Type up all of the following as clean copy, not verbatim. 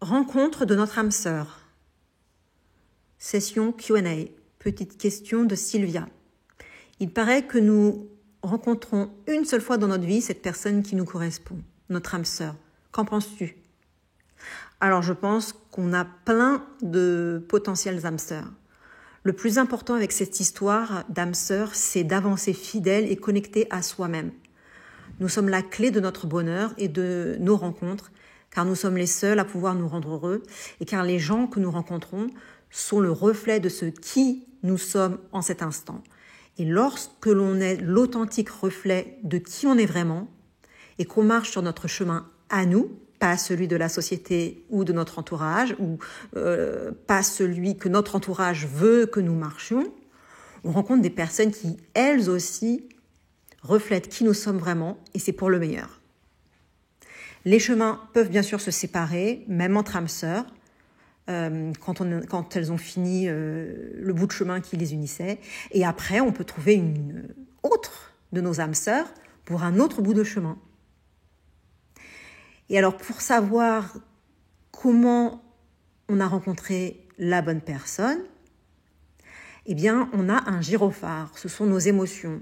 Rencontre de notre âme sœur. Session Q&A. Petite question de Sylvia. Il paraît que nous rencontrons une seule fois dans notre vie cette personne qui nous correspond, notre âme sœur. Qu'en penses-tu ? Alors je pense qu'on a plein de potentielles âmes sœurs. Le plus important avec cette histoire d'âme sœur, c'est d'avancer fidèle et connecté à soi-même. Nous sommes la clé de notre bonheur et de nos rencontres, car nous sommes les seuls à pouvoir nous rendre heureux et car les gens que nous rencontrons sont le reflet de ce qui nous sommes en cet instant. Et lorsque l'on est l'authentique reflet de qui on est vraiment et qu'on marche sur notre chemin à nous, pas celui de la société ou de notre entourage, ou pas celui que notre entourage veut que nous marchions, on rencontre des personnes qui, elles aussi, reflètent qui nous sommes vraiment, et c'est pour le meilleur. Les chemins peuvent bien sûr se séparer, même entre âmes sœurs, quand elles ont fini le bout de chemin qui les unissait, et après on peut trouver une autre de nos âmes sœurs pour un autre bout de chemin. Et alors, pour savoir comment on a rencontré la bonne personne, eh bien, on a un gyrophare. Ce sont nos émotions.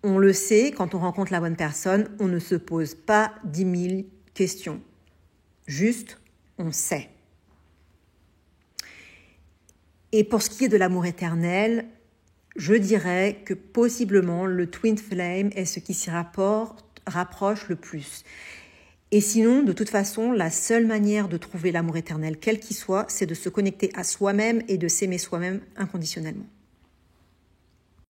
On le sait, quand on rencontre la bonne personne, on ne se pose pas 10 000 questions. Juste, on sait. Et pour ce qui est de l'amour éternel, je dirais que possiblement le Twin Flame est ce qui s'y rapproche le plus. Et sinon, de toute façon, la seule manière de trouver l'amour éternel, quel qu'il soit, c'est de se connecter à soi-même et de s'aimer soi-même inconditionnellement.